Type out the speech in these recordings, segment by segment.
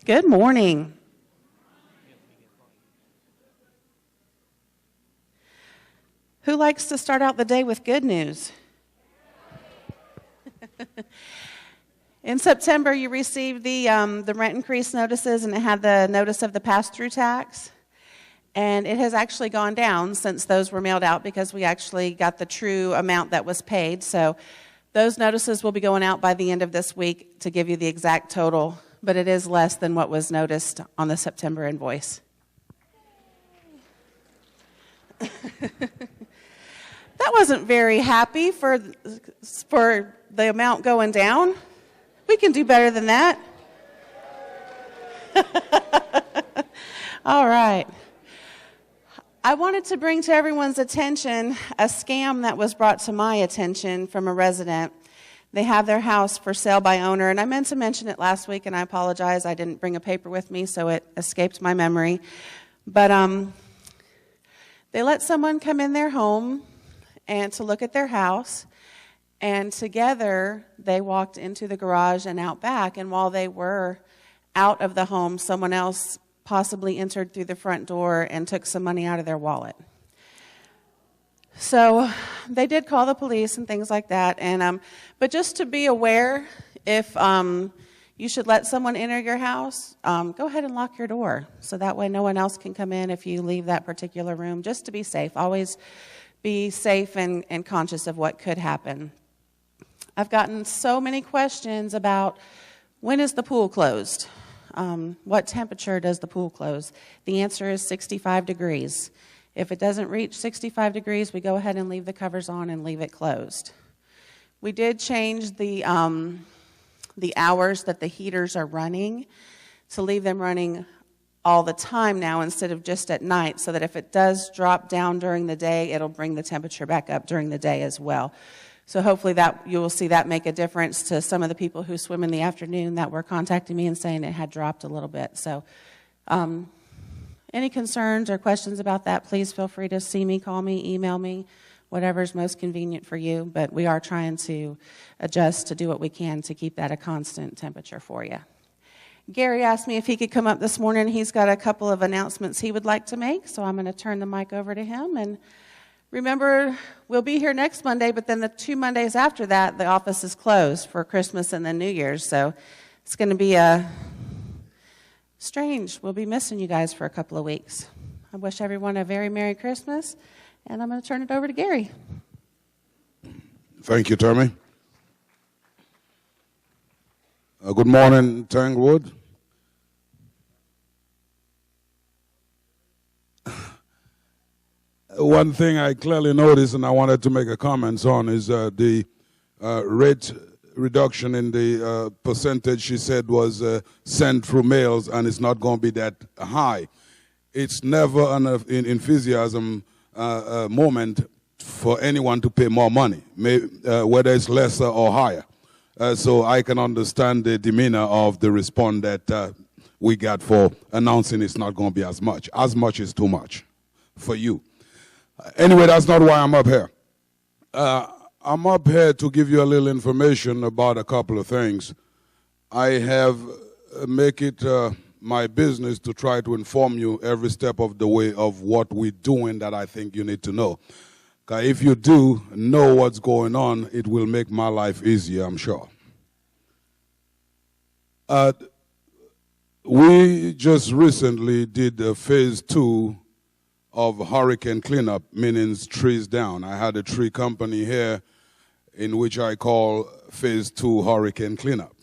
Good morning. Who likes to start out the day with good news? In September, you received the rent increase notices, and it had the notice of the pass-through tax. And it has actually gone down since those were mailed out because we actually got the true amount that was paid. So those notices will be going out by the end of this week to give you the exact total, but it is less than what was noticed on the September invoice. That wasn't very happy for the amount going down. We can do better than that. All right. I wanted to bring to everyone's attention a scam that was brought to my attention from a resident. They have their house for sale by owner, and I meant to mention it last week, and I apologize. I didn't bring a paper with me, so it escaped my memory. But they let someone come in their home and to look at their house, and together they walked into the garage and out back, and while they were out of the home, someone else possibly entered through the front door and took some money out of their wallet. So they did call the police and things like that, and but just to be aware, if you should let someone enter your house, go ahead and lock your door, so that way no one else can come in if you leave that particular room, just to be safe. Always be safe and conscious of what could happen. I've gotten so many questions about when is the pool closed? What temperature does the pool close? The answer is 65 degrees. If it doesn't reach 65 degrees, we go ahead and leave the covers on and leave it closed. We did change the hours that the heaters are running to leave them running all the time now instead of just at night, so that if it does drop down during the day, it'll bring the temperature back up during the day as well. So hopefully that you will see that make a difference to some of the people who swim in the afternoon that were contacting me and saying it had dropped a little bit. So any concerns or questions about that, please feel free to see me, call me, email me, whatever's most convenient for you. But we are trying to adjust to do what we can to keep that a constant temperature for you. Gary asked me if he could come up this morning. He's got a couple of announcements he would like to make, so I'm going to turn the mic over to him. And remember, we'll be here next Monday, but then the 2 Mondays after that, the office is closed for Christmas and then New Year's. So it's going to be strange. We'll be missing you guys for a couple of weeks. I wish everyone a very Merry Christmas, and I'm going to turn it over to Gary. Thank you, Tammy. Good morning, Tanglewood. One thing I clearly noticed and I wanted to make a comment on is the rate reduction in the percentage she said was sent through mails, and it's not going to be that high. It's never an enthusiasm moment for anyone to pay more money, whether it's lesser or higher. So I can understand the demeanor of the response that we got for announcing it's not going to be as much. As much is too much for you. Anyway, that's not why I'm up here. I'm up here to give you a little information about a couple of things. I have make it my business to try to inform you every step of the way of what we're doing that I think you need to know. If you do know what's going on, it will make my life easier, I'm sure. We just recently did phase 2 of hurricane cleanup, meaning trees down. I had a tree company here in which I call phase 2 hurricane cleanup.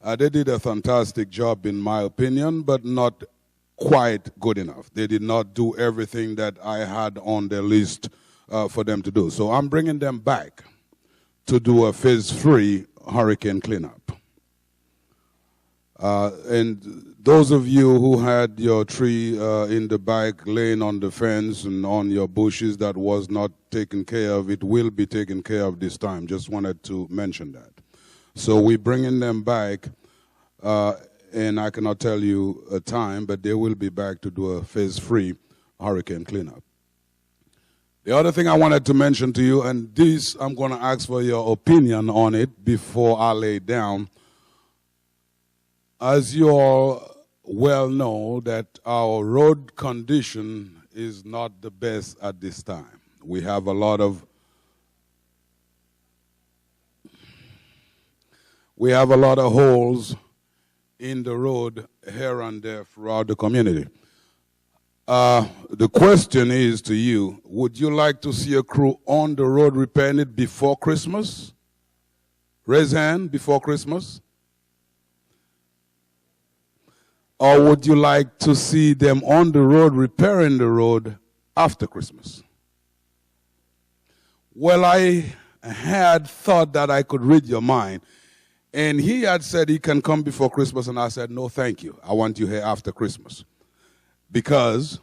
They did a fantastic job in my opinion, but not quite good enough. They did not do everything that I had on the list for them to do. So I'm bringing them back to do a phase 3 hurricane cleanup. And those of you who had your tree in the back laying on the fence and on your bushes that was not taken care of, it will be taken care of this time. Just wanted to mention that. So we're bringing them back, and I cannot tell you a time, but they will be back to do a phase 3 hurricane cleanup. The other thing I wanted to mention to you, and this I'm going to ask for your opinion on it before I lay down. As you all well know that our road condition is not the best at this time. We have a lot of holes in the road here and there throughout the community. The question is to you, would you like to see a crew on the road repairing it before Christmas? Raise hand, before Christmas. Or would you like to see them on the road repairing the road after Christmas? Well, I had thought that I could read your mind. And he had said he can come before Christmas, and I said, no, thank you. I want you here after Christmas. Because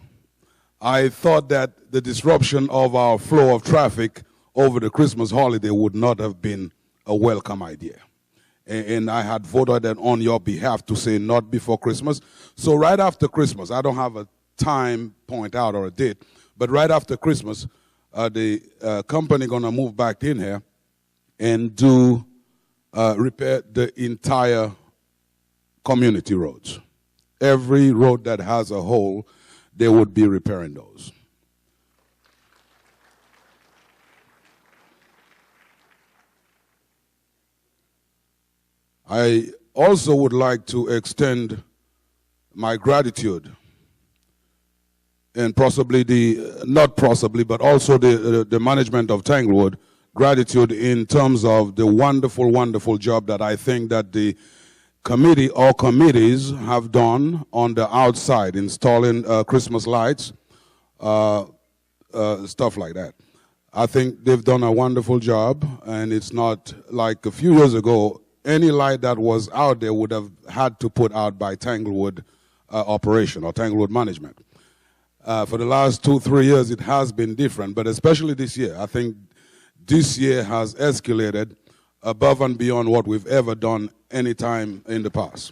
I thought that the disruption of our flow of traffic over the Christmas holiday would not have been a welcome idea. And I had voted on your behalf to say not before Christmas. So right after Christmas, I don't have a time point out or a date, but right after Christmas, the company going to move back in here and do repair the entire community roads. Every road that has a hole, they would be repairing those. I also would like to extend my gratitude and possibly not possibly, but also the management of Tanglewood, gratitude in terms of the wonderful, wonderful job that I think that the committee or committees have done on the outside, installing Christmas lights, stuff like that. I think they've done a wonderful job, and it's not like a few years ago, any light that was out there would have had to put out by Tanglewood operation or Tanglewood management. For the last 2-3 years, it has been different, but especially this year. I think this year has escalated above and beyond what we've ever done any time in the past.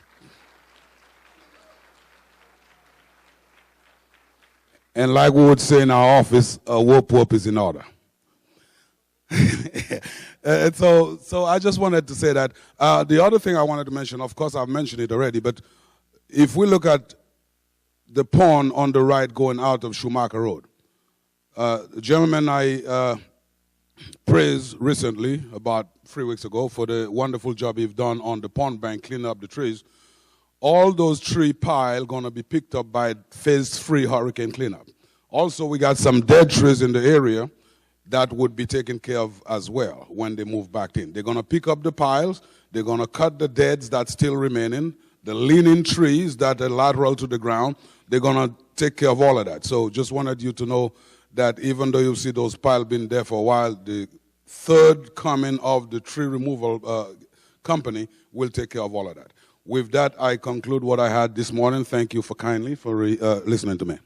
And like we would say in our office, a whoop is in order. And so I just wanted to say that. The other thing I wanted to mention, of course I've mentioned it already, but if we look at the pond on the right going out of Schumacher Road, the gentleman I praised recently, about 3 weeks ago, for the wonderful job he's done on the pond bank, cleaning up the trees, all those tree pile going to be picked up by phase 3 hurricane cleanup. Also, we got some dead trees in the area that would be taken care of as well when they move back in. They're going to pick up the piles, they're going to cut the deads that's still remaining, the leaning trees that are lateral to the ground, they're going to take care of all of that. So just wanted you to know that even though you see those piles been there for a while, the third coming of the tree removal company will take care of all of that. With that, I conclude what I had this morning. Thank you for kindly for listening to me.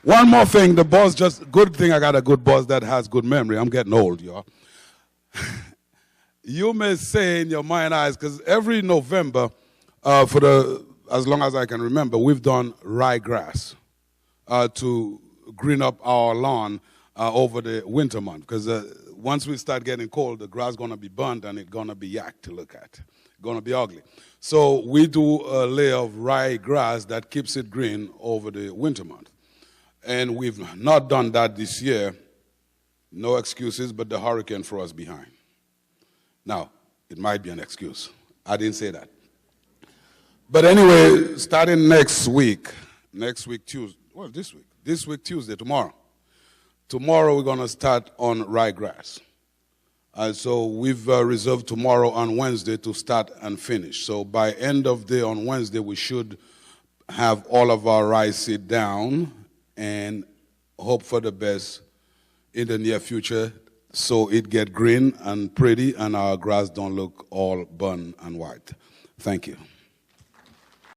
One more thing, the boss good thing I got a good boss that has good memory. I'm getting old, y'all. You may say in your mind eyes, because every November, as long as I can remember, we've done ryegrass to green up our lawn over the winter month. Because once we start getting cold, the grass is going to be burnt and it's going to be yak to look at. Going to be ugly. So we do a layer of ryegrass that keeps it green over the winter month. And we've not done that this year. No excuses, but the hurricane threw us behind. Now, it might be an excuse. I didn't say that. But anyway, starting next week Tuesday, well, this week Tuesday, tomorrow we're going to start on ryegrass. So we've reserved tomorrow and Wednesday to start and finish. So by end of day on Wednesday, we should have all of our rye seed down and hope for the best in the near future so it get green and pretty and our grass don't look all burnt and white. Thank you.